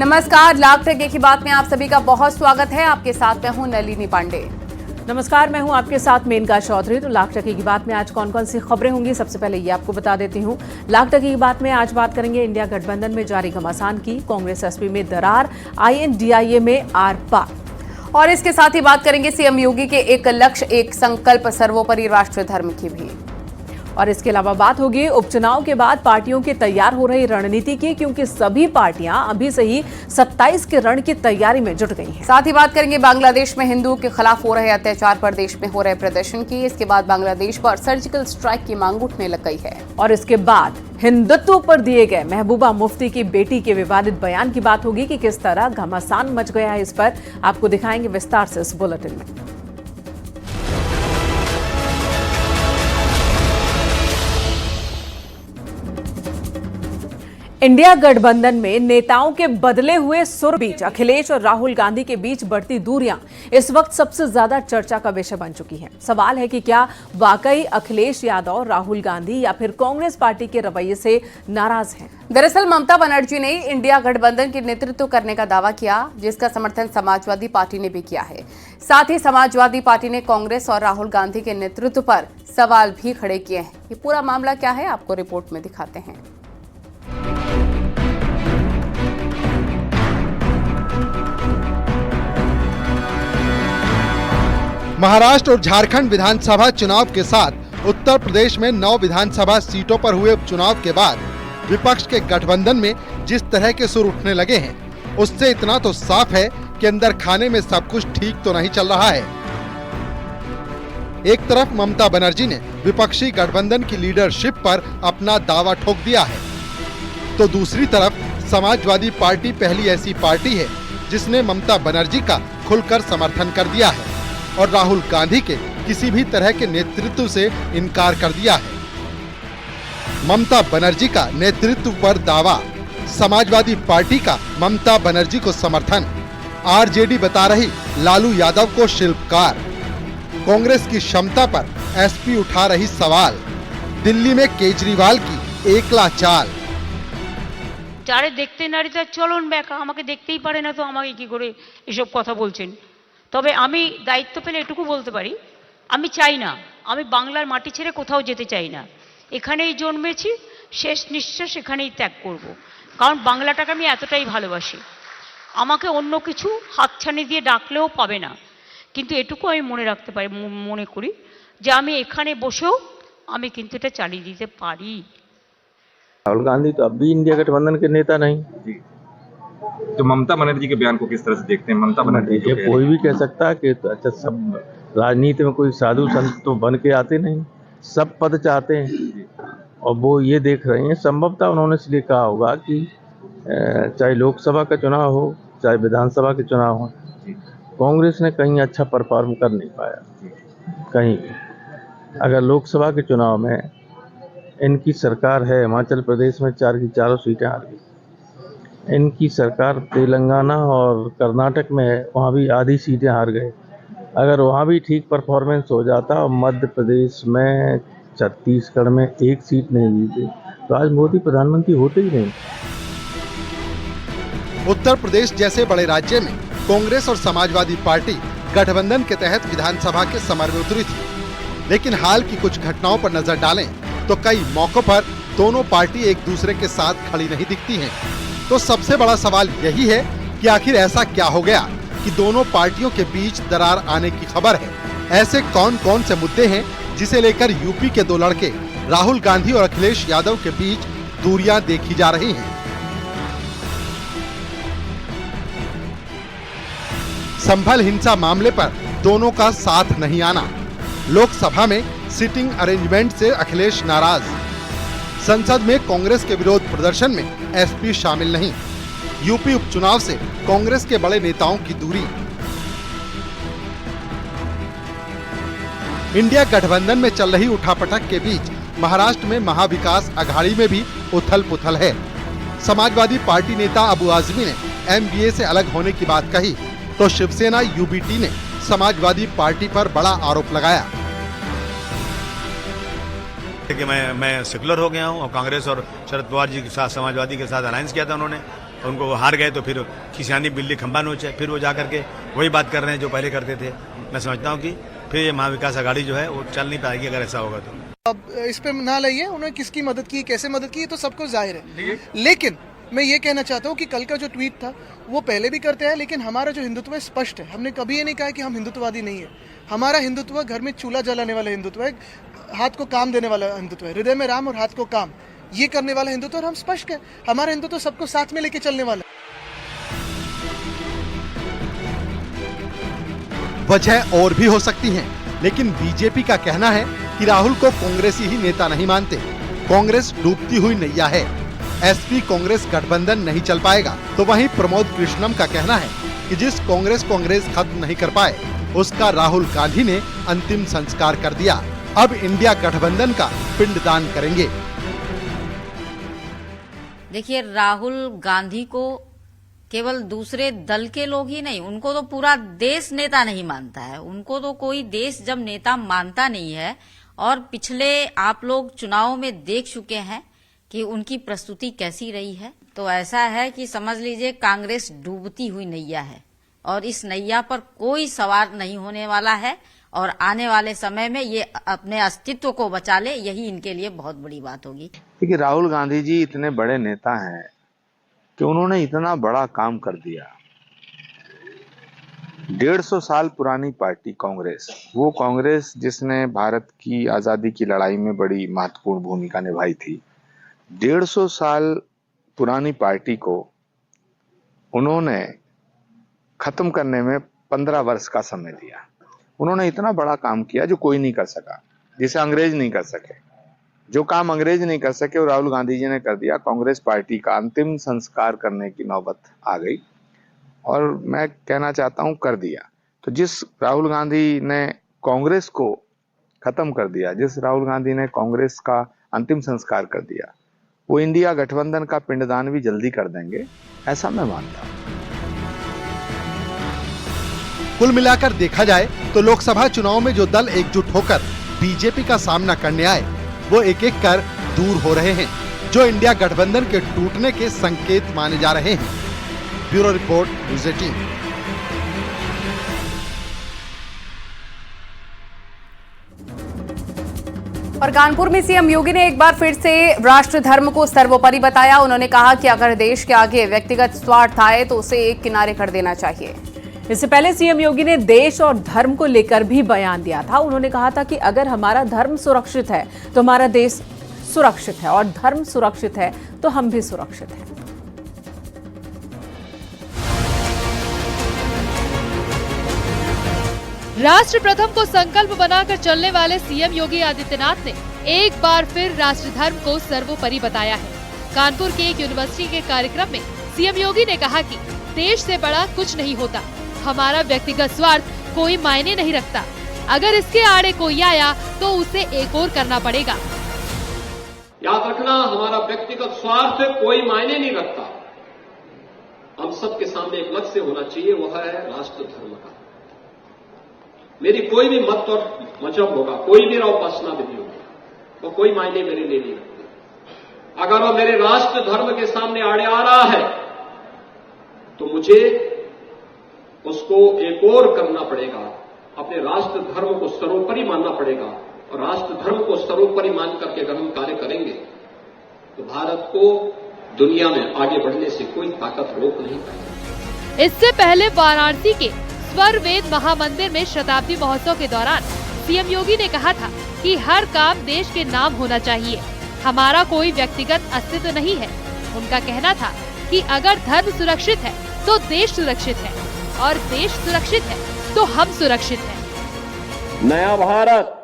नमस्कार, लाख टके की बात में आप सभी का बहुत स्वागत है। आपके साथ मैं हूं नलिनी पांडे। नमस्कार, मैं हूं आपके साथ मेनका चौधरी। तो लाख टके की बात में आज कौन कौन सी खबरें होंगी, सबसे पहले ये आपको बता देती हूं। लाख टके की बात में आज बात करेंगे इंडिया गठबंधन में जारी घमासान की, कांग्रेस एसपी में दरार, INDIA में आर पार। और इसके साथ ही बात करेंगे सीएम योगी के एक लक्ष्य एक संकल्प सर्वोपरि राष्ट्र धर्म की भी। और इसके अलावा बात होगी उपचुनाव के बाद पार्टियों की तैयार हो रही रणनीति की, क्योंकि सभी पार्टियां अभी से ही 27 के रण की तैयारी में जुट गई हैं। साथ ही बात करेंगे बांग्लादेश में हिंदुओं के खिलाफ हो रहे अत्याचार पर देश में हो रहे प्रदर्शन की। इसके बाद बांग्लादेश पर सर्जिकल स्ट्राइक की मांग उठने लग गई है। और इसके बाद हिंदुत्व पर दिए गए महबूबा मुफ्ती की बेटी के विवादित बयान की बात होगी कि किस तरह घमासान मच गया है। इस पर आपको दिखाएंगे विस्तार से इस बुलेटिन में। इंडिया गठबंधन में नेताओं के बदले हुए सुर बीच अखिलेश और राहुल गांधी के बीच बढ़ती दूरियां इस वक्त सबसे ज्यादा चर्चा का विषय बन चुकी हैं। सवाल है कि क्या वाकई अखिलेश यादव राहुल गांधी या फिर कांग्रेस पार्टी के रवैये से नाराज हैं? दरअसल ममता बनर्जी ने इंडिया गठबंधन के नेतृत्व करने का दावा किया, जिसका समर्थन समाजवादी पार्टी ने भी किया है। साथ ही समाजवादी पार्टी ने कांग्रेस और राहुल गांधी के नेतृत्व पर सवाल भी खड़े किए हैं। ये पूरा मामला क्या है, आपको रिपोर्ट में दिखाते हैं। महाराष्ट्र और झारखंड विधानसभा चुनाव के साथ उत्तर प्रदेश में 9 विधानसभा सीटों पर हुए उपचुनाव के बाद विपक्ष के गठबंधन में जिस तरह के सुर उठने लगे हैं, उससे इतना तो साफ है कि अंदर खाने में सब कुछ ठीक तो नहीं चल रहा है। एक तरफ ममता बनर्जी ने विपक्षी गठबंधन की लीडरशिप पर अपना दावा ठोक दिया है, तो दूसरी तरफ समाजवादी पार्टी पहली ऐसी पार्टी है जिसने ममता बनर्जी का खुलकर समर्थन कर दिया है और राहुल गांधी के किसी भी तरह के नेतृत्व से इनकार कर दिया है। ममता बनर्जी का नेतृत्व पर दावा, समाजवादी पार्टी का ममता बनर्जी को समर्थन, आरजेडी बता रही लालू यादव को शिल्पकार, कांग्रेस की क्षमता पर एसपी उठा रही सवाल, दिल्ली में केजरीवाल की एकला चाल। যারে দেখতে নারী তার চলন ব্যাখ্যা আমাকে দেখতেই পারে না, তো আমাকে কি করে এসব কথা বলছেন? তবে আমি দায়িত্ব পেলে এটুকু বলতে পারি, আমি চাই না, আমি বাংলার মাটি ছেড়ে কোথাও যেতে চাই না। এখানেই জন্মেছি, শেষ নিঃশ্বাস এখানেই ত্যাগ করব, কারণ বাংলাটাকে আমি এতটাই ভালোবাসি। আমাকে অন্য কিছু হাতছানি দিয়ে ডাকলেও পাবে না, কিন্তু এটুকু আমি মনে রাখতে পারি, মনে করি যে আমি এখানে বসেও আমি কিন্তু এটা চালিয়ে দিতে পারি। राहुल गांधी तो अब भी इंडिया गठबंधन के नेता नहीं जी। तो ममता बनर्जी के बयान को किस तरह से देखते हैं? ममता बनर्जी ये कोई भी कह सकता है कि तो अच्छा, सब राजनीति में कोई साधु संत तो बन के आते नहीं, सब पद चाहते हैं और वो ये देख रहे हैं। संभवतः उन्होंने इसलिए कहा होगा कि चाहे लोकसभा का चुनाव हो चाहे विधानसभा के चुनाव हो, कांग्रेस ने कहीं अच्छा परफॉर्म कर नहीं पाया कहीं। अगर लोकसभा के चुनाव में इनकी सरकार है, हिमाचल प्रदेश में 4 की 4 सीटें हार गई, इनकी सरकार तेलंगाना और कर्नाटक में है, वहाँ भी आधी सीटें हार गए। अगर वहाँ भी ठीक परफॉर्मेंस हो जाता और मध्य प्रदेश में, छत्तीसगढ़ में 1 सीट नहीं जीते तो आज मोदी प्रधानमंत्री होते ही नहीं। उत्तर प्रदेश जैसे बड़े राज्य में कांग्रेस और समाजवादी पार्टी गठबंधन के तहत विधानसभा के समर में उतरी थी, लेकिन हाल की कुछ घटनाओं पर नजर डालें तो कई मौकों पर दोनों पार्टी एक दूसरे के साथ खड़ी नहीं दिखती हैं। तो सबसे बड़ा सवाल यही है कि आखिर ऐसा क्या हो गया कि दोनों पार्टियों के बीच दरार आने की खबर है। ऐसे कौन कौन से मुद्दे हैं जिसे लेकर यूपी के 2 लड़के राहुल गांधी और अखिलेश यादव के बीच दूरियां देखी जा रही हैं? संभल हिंसा मामले पर दोनों का साथ नहीं आना, लोकसभा में सिटिंग अरेंजमेंट से अखिलेश नाराज, संसद में कांग्रेस के विरोध प्रदर्शन में एसपी शामिल नहीं, यूपी उपचुनाव से कांग्रेस के बड़े नेताओं की दूरी। इंडिया गठबंधन में चल रही उठापटक के बीच महाराष्ट्र में महाविकास अघाड़ी में भी उथल पुथल है। समाजवादी पार्टी नेता अबू आजमी ने एमवीए से अलग होने की बात कही, तो शिवसेना यूबीटी ने समाजवादी पार्टी पर बड़ा आरोप लगाया कि मैं सेकुलर हो गया हूं और कांग्रेस और शरद पवार जी के साथ समाजवादी के साथ अलायंस किया था उन्होंने, उनको वो हार गए तो फिर किसानी बिल्ली खंबा नोचे, फिर वो जा करके वही बात कर रहे हैं जो पहले करते थे। मैं समझता हूँ कि फिर ये महाविकास आघाड़ी जो है वो चल नहीं पाएगी अगर ऐसा होगा तो। अब इस पे ना लाइए, उन्होंने किसकी मदद की, कैसे मदद की, तो सबको जाहिर है। लेकिन मैं ये कहना चाहता हूँ कि कल का जो ट्वीट था वो पहले भी करते हैं, लेकिन हमारा जो हिंदुत्व है स्पष्ट है। हमने कभी ये नहीं कहा कि हम हिंदुत्ववादी नहीं है। हमारा हिंदुत्व घर में चूल्हा जलाने वाला हिंदुत्व है, हाथ को काम देने वाला हिंदुत्व है, हृदय में राम और हाथ को काम, ये करने वाला हिंदुत्व। और हम स्पष्ट है, हमारा हिंदुत्व सबको साथ में लेके चलने वाला है। वजह और भी हो सकती हैं, लेकिन बीजेपी का कहना है कि राहुल को कांग्रेसी ही नेता नहीं मानते। कांग्रेस डूबती हुई नैया है, एसपी कांग्रेस गठबंधन नहीं चल पाएगा। तो वहीं प्रमोद कृष्णम का कहना है कि जिस कांग्रेस को अंग्रेज खत्म नहीं कर पाए, उसका राहुल गांधी ने अंतिम संस्कार कर दिया। अब इंडिया गठबंधन का पिंडदान करेंगे। देखिए, राहुल गांधी को केवल दूसरे दल के लोग ही नहीं, उनको तो पूरा देश नेता नहीं मानता है। उनको तो कोई देश जब नेता मानता नहीं है, और पिछले आप लोग चुनाव में देख चुके हैं कि उनकी प्रस्तुति कैसी रही है, तो ऐसा है कि समझ लीजिए कांग्रेस डूबती हुई नैया है और इस नैया पर कोई सवार नहीं होने वाला है। और आने वाले समय में ये अपने अस्तित्व को बचा ले, यही इनके लिए बहुत बड़ी बात होगी। देखिए, राहुल गांधी जी इतने बड़े नेता हैं कि उन्होंने इतना बड़ा काम कर दिया। 150 साल पुरानी पार्टी कांग्रेस, वो कांग्रेस जिसने भारत की आजादी की लड़ाई में बड़ी महत्वपूर्ण भूमिका निभाई थी, 150 साल पुरानी पार्टी को उन्होंने खत्म करने में 15 वर्ष का समय दिया। उन्होंने इतना बड़ा काम किया जो कोई नहीं कर सका, जिसे अंग्रेज नहीं कर सके। जो काम अंग्रेज नहीं कर सके वो राहुल गांधी जी ने कर दिया। कांग्रेस पार्टी का अंतिम संस्कार करने की नौबत आ गई, और मैं कहना चाहता हूं कर दिया। तो जिस राहुल गांधी ने कांग्रेस को खत्म कर दिया, जिस राहुल गांधी ने कांग्रेस का अंतिम संस्कार कर दिया, वो इंडिया गठबंधन का पिंडदान भी जल्दी कर देंगे, ऐसा मैं मानता हूं। कुल मिलाकर देखा जाए तो लोकसभा चुनाव में जो दल एकजुट होकर बीजेपी का सामना करने आए, वो एक एक कर दूर हो रहे हैं, जो इंडिया गठबंधन के टूटने के संकेत माने जा रहे हैं। Bureau report, news 18। और कानपुर में सीएम योगी ने एक बार फिर से राष्ट्र धर्म को सर्वोपरि बताया। उन्होंने कहा कि अगर देश के आगे व्यक्तिगत स्वार्थ आए तो उसे एक किनारे कर देना चाहिए। इससे पहले सीएम योगी ने देश और धर्म को लेकर भी बयान दिया था। उन्होंने कहा था कि अगर हमारा धर्म सुरक्षित है तो हमारा देश सुरक्षित है, और धर्म सुरक्षित है तो हम भी सुरक्षित हैं। राष्ट्र प्रथम को संकल्प बनाकर चलने वाले सीएम योगी आदित्यनाथ ने एक बार फिर राष्ट्र धर्म को सर्वोपरि बताया है। कानपुर के एक यूनिवर्सिटी के कार्यक्रम में सीएम योगी ने कहा कि देश से बड़ा कुछ नहीं होता, हमारा व्यक्तिगत स्वार्थ कोई मायने नहीं रखता। अगर इसके आड़े कोई आया तो उसे एक और करना पड़ेगा। याद रखना, हमारा व्यक्तिगत स्वार्थ कोई मायने नहीं रखता। हम सबके सामने एक लक्ष्य होना चाहिए, वह है राष्ट्र धर्म का। मेरी कोई भी मत और मजहब होगा, कोई मेरा उपासना विधि होगा, वो कोई मायने मेरे लिए नहीं रखती। अगर वो मेरे राष्ट्र धर्म के सामने आड़े आ रहा है तो मुझे उसको एक और करना पड़ेगा, अपने राष्ट्र धर्म को सर्वोपरि मानना पड़ेगा। और राष्ट्र धर्म को सर्वोपरि मान करके अगर हम कार्य करेंगे तो भारत को दुनिया में आगे बढ़ने से कोई ताकत रोक नहीं पाएगी। इससे पहले वाराणसी के स्वर वेद महामंदिर में शताब्दी महोत्सव के दौरान सीएम योगी ने कहा था कि हर काम देश के नाम होना चाहिए, हमारा कोई व्यक्तिगत अस्तित्व नहीं है। उनका कहना था कि अगर धर्म सुरक्षित है तो देश सुरक्षित है, और देश सुरक्षित है तो हम सुरक्षित हैं। नया भारत,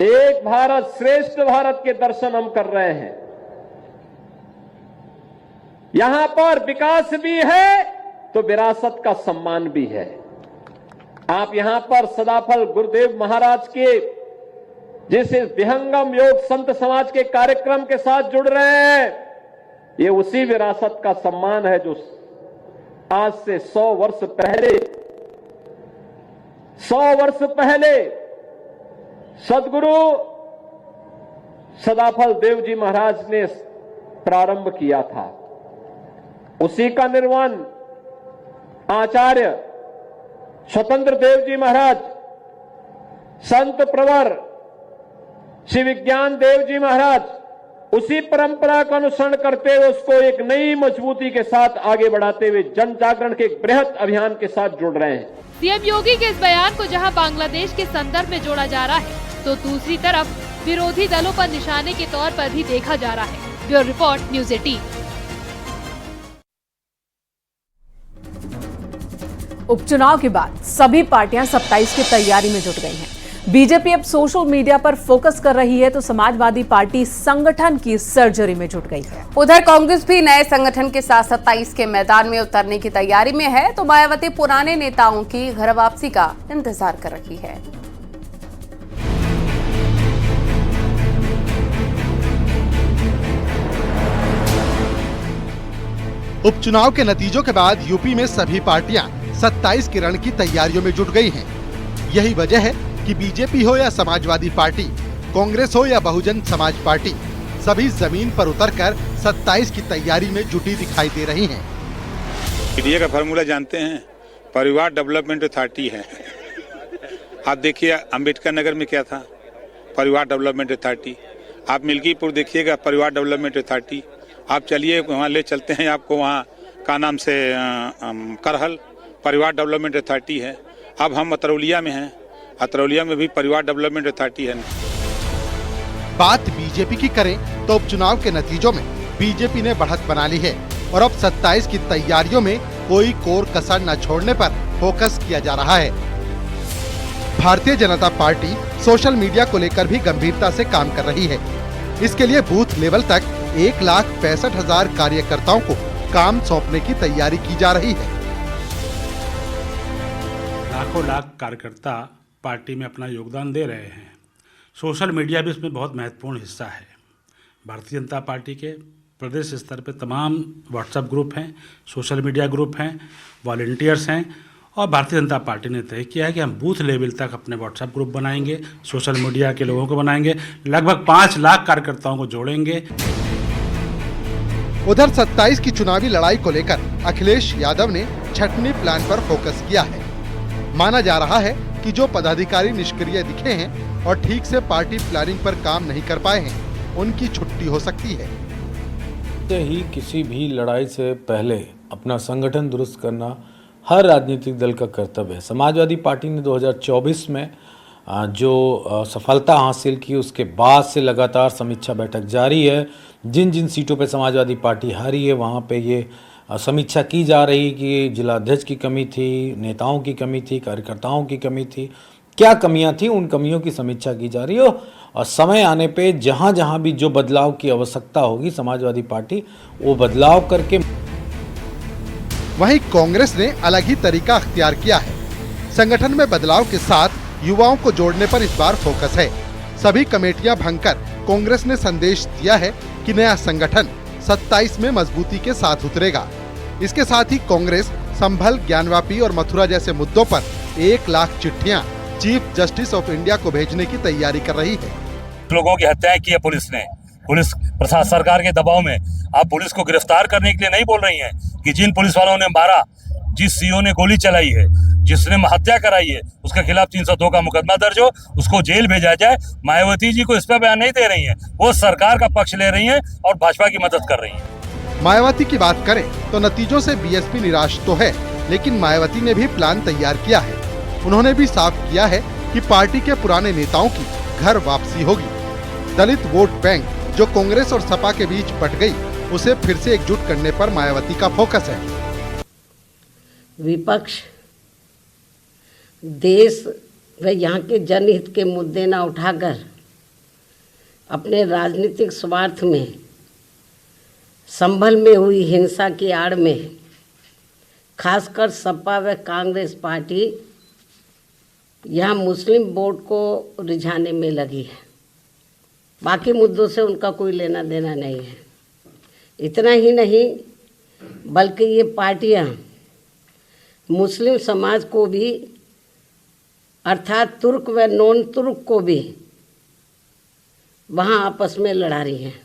एक भारत श्रेष्ठ भारत के दर्शन हम कर रहे हैं। यहां पर विकास भी है तो विरासत का सम्मान भी है। आप यहां पर सदाफल गुरुदेव महाराज के जैसे विहंगम योग संत समाज के कार्यक्रम के साथ जुड़ रहे हैं, ये उसी विरासत का सम्मान है जो आज से 100 वर्ष पहले सदगुरु सदाफल देव जी महाराज ने प्रारंभ किया था। उसी का निर्माण आचार्य स्वतंत्र देव जी महाराज, संत प्रवर श्री विज्ञान देव जी महाराज, उसी परंपरा का अनुसरण करते हुए उसको एक नई मजबूती के साथ आगे बढ़ाते हुए जन जागरण के एक बृहद अभियान के साथ जुड़ रहे हैं। सीएम योगी के इस बयान को जहां बांग्लादेश के संदर्भ में जोड़ा जा रहा है, तो दूसरी तरफ विरोधी दलों पर निशाने के तौर पर भी देखा जा रहा है। Bureau report, news 18। उपचुनाव के बाद सभी पार्टियां 27 की तैयारी में जुट गई हैं। बीजेपी अब सोशल मीडिया पर फोकस कर रही है, तो समाजवादी पार्टी संगठन की सर्जरी में जुट गई है। उधर कांग्रेस भी नए संगठन के साथ 27 के मैदान में उतरने की तैयारी में है, तो मायावती पुराने नेताओं की घर वापसी का इंतजार कर रही है। उपचुनाव के नतीजों के बाद यूपी में सभी पार्टियां 27 के रण की तैयारियों में जुट गई हैं। यही वजह है कि बीजेपी हो या समाजवादी पार्टी, कांग्रेस हो या बहुजन समाज पार्टी, सभी जमीन पर उतरकर 27 की तैयारी में जुटी दिखाई दे रही हैं। पीडीए का फार्मूला जानते हैं, परिवार डेवलपमेंट अथॉरिटी है। आप देखिए अंबेडकर नगर में क्या था, परिवार डेवलपमेंट अथॉरिटी। आप मिल्कीपुर देखिएगा, परिवार डेवलपमेंट अथॉरिटी। आप चलिए वहाँ ले चलते हैं आपको, वहाँ का नाम से करहल, परिवार डेवलपमेंट अथॉरिटी है। अब हम अतरौलिया में हैं, अतरौलिया में भी परिवार डेवलपमेंट अथॉरिटी है। बात बीजेपी की करें तो उपचुनाव के नतीजों में बीजेपी ने बढ़त बना ली है और अब 27 की तैयारियों में कोई कोर कसर न छोड़ने पर फोकस किया जा रहा है। Bharatiya Janata party social media को लेकर भी गंभीरता से काम कर रही है। इसके लिए बूथ लेवल तक 1,65,000 कार्यकर्ताओं को काम सौंपने की तैयारी की जा रही है। लाखों लाख कार्यकर्ता पार्टी में अपना योगदान दे रहे हैं। सोशल मीडिया भी इसमें बहुत महत्वपूर्ण हिस्सा है। भारतीय जनता पार्टी के प्रदेश स्तर पे तमाम व्हाट्सएप ग्रुप हैं, सोशल मीडिया ग्रुप हैं, वॉलंटियर्स हैं और भारतीय जनता पार्टी ने तय किया है कि हम बूथ लेवल तक अपने व्हाट्सएप ग्रुप बनाएंगे, सोशल मीडिया के लोगों को बनाएंगे, लगभग 5 लाख कार्यकर्ताओं को जोड़ेंगे। उधर 27 की चुनावी लड़ाई को लेकर अखिलेश यादव ने छटनी प्लान पर फोकस किया है। माना जा रहा है कि जो पदाधिकारी निष्क्रिय दिखे हैं और ठीक से पार्टी प्लानिंग पर काम नहीं कर पाए हैं, उनकी छुट्टी हो सकती है। ही किसी भी लड़ाई से पहले अपना संगठन दुरुस्त करना हर राजनीतिक दल का कर्तव्य है। समाजवादी पार्टी ने 2024 में जो सफलता हासिल की, उसके बाद से लगातार समीक्षा बैठक जारी है। जिन जिन सीटों पे समाजवादी पार्टी हारी है, वहाँ पे ये समीक्षा की जा रही कि जिला अध्यक्ष की कमी थी, नेताओं की कमी थी, कार्यकर्ताओं की कमी थी, क्या कमियां थी, उन कमियों की समीक्षा की जा रही है। और समय आने पे जहां जहां भी जो बदलाव की आवश्यकता होगी, समाजवादी पार्टी वो बदलाव करके। वहीं कांग्रेस ने अलग ही तरीका अख्तियार किया है। संगठन में बदलाव के साथ युवाओं को जोड़ने पर इस बार फोकस है। सभी कमेटियां भंगकर कांग्रेस ने संदेश दिया है कि नया संगठन 27 में मजबूती के साथ उतरेगा। इसके साथ ही कांग्रेस संभल, ज्ञानवापी और मथुरा जैसे मुद्दों पर 1 लाख चिट्ठियां चीफ जस्टिस ऑफ इंडिया को भेजने की तैयारी कर रही है। लोगों की हत्याएं की है पुलिस ने, पुलिस प्रशासन सरकार के दबाव में। आप पुलिस को गिरफ्तार करने के लिए नहीं बोल रही हैं कि जिन पुलिस वालों ने मारा, जिस सीओ ने गोली चलाई है, जिसने हत्या कराई है, उसके खिलाफ 302 का मुकदमा दर्ज हो, उसको जेल भेजा जाए। मायावती जी को इस पर बयान नहीं दे रही हैं, वो सरकार का पक्ष ले रही हैं और भाजपा की मदद कर रही हैं। मायावती की बात करें तो नतीजों से बीएसपी निराश तो है, लेकिन मायावती ने भी प्लान तैयार किया है। उन्होंने भी साफ किया है कि पार्टी के पुराने नेताओं की घर वापसी होगी। दलित वोट बैंक जो कांग्रेस और सपा के बीच बट गई, उसे फिर से एकजुट करने पर मायावती का फोकस है। विपक्ष देश व यहाँ के जनहित के मुद्दे न उठाकर अपने राजनीतिक स्वार्थ में संभल में हुई हिंसा की आड़ में खासकर सपा व कांग्रेस पार्टी यहाँ मुस्लिम वोट को रिझाने में लगी है। बाकी मुद्दों से उनका कोई लेना देना नहीं है। इतना ही नहीं, बल्कि ये पार्टियाँ मुस्लिम समाज को भी, अर्थात तुर्क व नॉन तुर्क को भी वहाँ आपस में लड़ा रही हैं।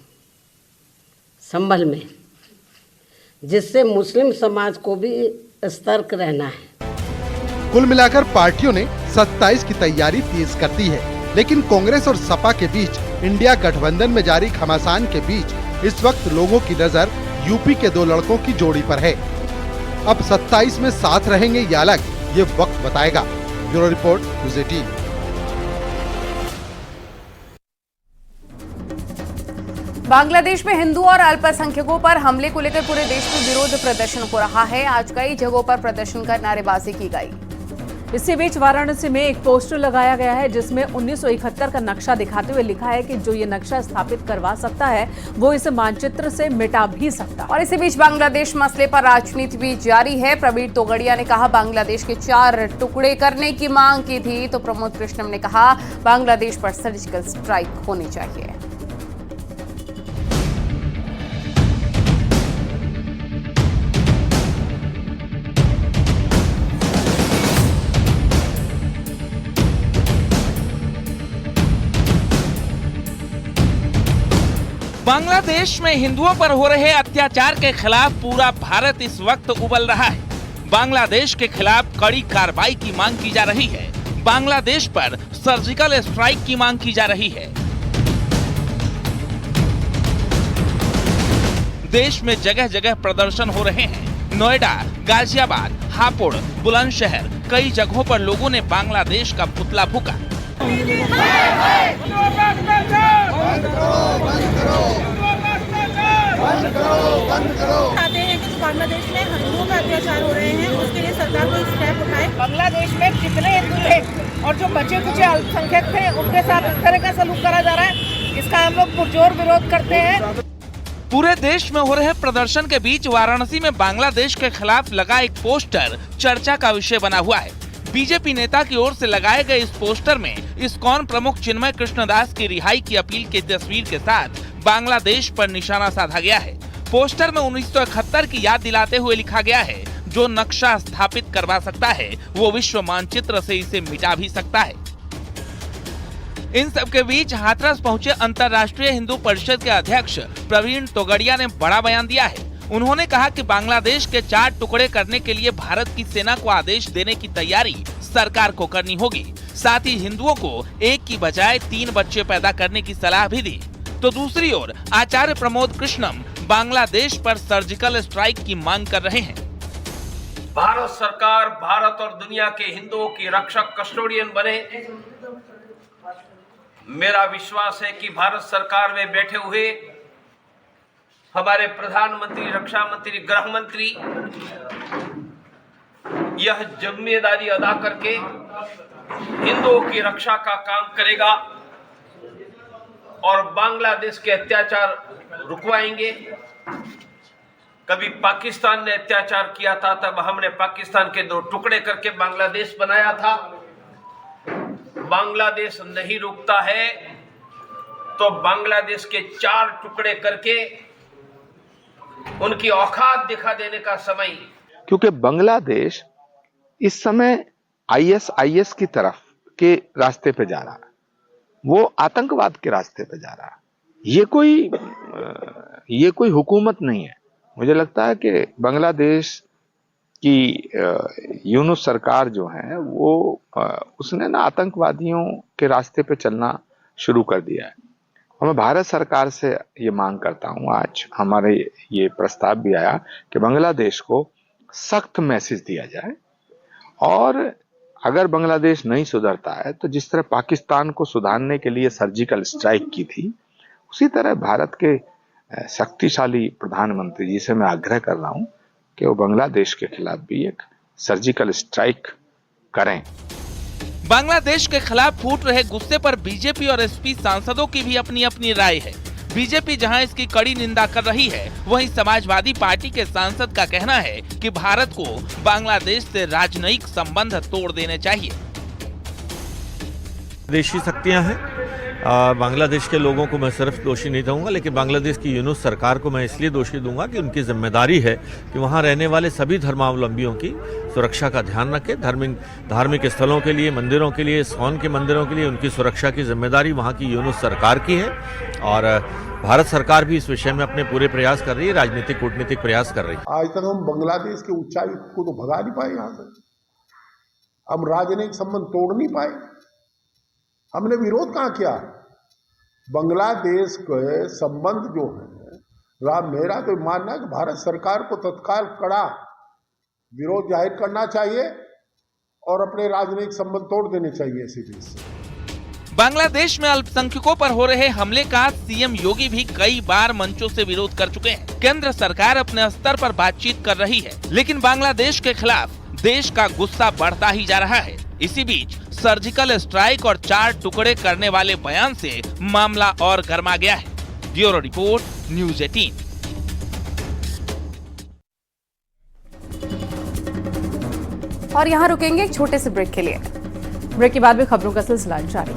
संभल में जिससे मुस्लिम समाज को भी सतर्क रहना है। कुल मिलाकर पार्टियों ने 27 की तैयारी तेज कर दी है, लेकिन कांग्रेस और सपा के बीच इंडिया गठबंधन में जारी घमासान के बीच इस वक्त लोगों की नजर यूपी के दो लड़कों की जोड़ी पर है। अब 27 में साथ रहेंगे या अलग, ये वक्त बताएगा। Bureau report, news 18। बांग्लादेश में हिंदू और अल्पसंख्यकों पर हमले को लेकर पूरे देश में विरोध प्रदर्शन हो रहा है। आज कई जगहों पर प्रदर्शन कर नारेबाजी की गई। इसी बीच वाराणसी में एक पोस्टर लगाया गया है जिसमें 1971 का नक्शा दिखाते हुए लिखा है कि जो ये नक्शा स्थापित करवा सकता है वो इसे मानचित्र से मिटा भी सकता है। और इसी बीच बांग्लादेश मसले पर राजनीति भी जारी है। प्रवीण तोगड़िया ने कहा बांग्लादेश के 4 टुकड़े करने की मांग की थी, तो प्रमोद कृष्णम ने कहा बांग्लादेश पर सर्जिकल स्ट्राइक होनी चाहिए। बांग्लादेश में हिंदुओं पर हो रहे अत्याचार के खिलाफ पूरा भारत इस वक्त उबल रहा है। बांग्लादेश के खिलाफ कड़ी कार्रवाई की मांग की जा रही है। बांग्लादेश पर सर्जिकल स्ट्राइक की मांग की जा रही है। देश में जगह जगह प्रदर्शन हो रहे हैं। नोएडा, गाजियाबाद, हापुड़, बुलंदशहर, कई जगहों पर लोगों ने बांग्लादेश का पुतला फूका। चाहते हैं कि बांग्लादेश में हिंदुओं का अत्याचार हो रहे हैं, उसके लिए सरकार को स्टेप उठाए। बांग्लादेश में जितने हिंदू थे और जो बचे कुछ अल्पसंख्यक थे उनके साथ इस तरह का सलूक करा जा रहा है, इसका हम लोग पुरजोर विरोध करते हैं। पूरे देश में हो रहे प्रदर्शन के बीच वाराणसी में बांग्लादेश के खिलाफ लगा एक पोस्टर चर्चा का विषय बना हुआ है। बीजेपी नेता की ओर से लगाए गए इस पोस्टर में इस्कॉन प्रमुख चिन्मय कृष्णदास की रिहाई की अपील की तस्वीर के साथ बांग्लादेश पर निशाना साधा गया है। पोस्टर में 1971 की याद दिलाते हुए लिखा गया है, जो नक्शा स्थापित करवा सकता है वो विश्व मानचित्र से इसे मिटा भी सकता है। इन सब के बीच हाथरस पहुंचे अंतर्राष्ट्रीय हिंदू परिषद के अध्यक्ष प्रवीण तोगड़िया ने बड़ा बयान दिया है। उन्होंने कहा कि बांग्लादेश के 4 टुकड़े करने के लिए भारत की सेना को आदेश देने की तैयारी सरकार को करनी होगी। साथ ही हिंदुओं को 1 की बजाय 3 बच्चे पैदा करने की सलाह भी दी। तो दूसरी ओर आचार्य प्रमोद कृष्णम बांग्लादेश पर सर्जिकल स्ट्राइक की मांग कर रहे हैं। भारत सरकार भारत और दुनिया के हिंदुओं की रक्षक कस्टोडियन बने। मेरा विश्वास है कि भारत सरकार में बैठे हुए हमारे प्रधानमंत्री, रक्षा मंत्री, गृह मंत्री यह जिम्मेदारी अदा करके हिंदुओं की रक्षा का काम करेगा और बांग्लादेश के अत्याचार रुकवाएंगे। कभी पाकिस्तान ने अत्याचार किया था, तब हमने पाकिस्तान के 2 टुकड़े करके बांग्लादेश बनाया था। बांग्लादेश नहीं रुकता है तो बांग्लादेश के 4 टुकड़े करके उनकी औकात दिखा देने का समय। क्योंकि बांग्लादेश इस समय ISIS की तरफ के रास्ते पे जा रहा है, वो आतंकवाद के रास्ते पे जा रहा है। ये कोई हुकूमत नहीं है। मुझे लगता है कि बांग्लादेश की यूनुस सरकार जो है वो उसने ना आतंकवादियों के रास्ते पे चलना शुरू कर दिया है। और मैं भारत सरकार से ये मांग करता हूँ, आज हमारे ये प्रस्ताव भी आया कि बांग्लादेश को सख्त मैसेज दिया जाए और अगर बांग्लादेश नहीं सुधरता है तो जिस तरह पाकिस्तान को सुधारने के लिए सर्जिकल स्ट्राइक की थी, उसी तरह भारत के शक्तिशाली प्रधानमंत्री जी से मैं आग्रह कर रहा हूँ कि वो बांग्लादेश के खिलाफ भी एक सर्जिकल स्ट्राइक करें। बांग्लादेश के खिलाफ फूट रहे गुस्से पर बीजेपी और एसपी सांसदों की भी अपनी अपनी राय है। बीजेपी जहां इसकी कड़ी निंदा कर रही है, वहीं समाजवादी पार्टी के सांसद का कहना है कि भारत को बांग्लादेश से राजनयिक संबंध तोड़ देने चाहिए। विदेशी शक्तियां हैं बांग्लादेश के लोगों को मैं सिर्फ दोषी नहीं दूंगा, लेकिन बांग्लादेश की यूनुस सरकार को मैं इसलिए दोषी दूंगा कि उनकी जिम्मेदारी है कि वहाँ रहने वाले सभी धर्मावलंबियों की सुरक्षा का ध्यान रखें। धार्मिक स्थलों के लिए, मंदिरों के लिए, इस्कॉन के मंदिरों के लिए उनकी सुरक्षा की जिम्मेदारी वहाँ की यूनुस सरकार की है और भारत सरकार भी इस विषय में अपने पूरे प्रयास कर रही है, राजनीतिक कूटनीतिक प्रयास कर रही है। आज तक हम बांग्लादेश के उच्चायुक्त को तो भगा नहीं पाए यहाँ से, हम राजनयिक संबंध तोड़ नहीं पाए। हमने विरोध कहाँ किया? बांग्लादेश के संबंध जो है, मेरा तो मानना है कि भारत सरकार को तत्काल कड़ा विरोध जाहिर करना चाहिए और अपने राजनयिक संबंध तोड़ देने चाहिए इसी देश से। बांग्लादेश में अल्पसंख्यकों पर हो रहे हमले का सीएम योगी भी कई बार मंचों से विरोध कर चुके हैं। केंद्र सरकार अपने स्तर पर बातचीत कर रही है, लेकिन बांग्लादेश के खिलाफ देश का गुस्सा बढ़ता ही जा रहा है। इसी बीच सर्जिकल स्ट्राइक और 4 टुकड़े करने वाले बयान से मामला और गर्मा गया है। Bureau report, news 18। और यहाँ रुकेंगे एक छोटे से ब्रेक के लिए। ब्रेक के बाद भी खबरों का सिलसिला जारी।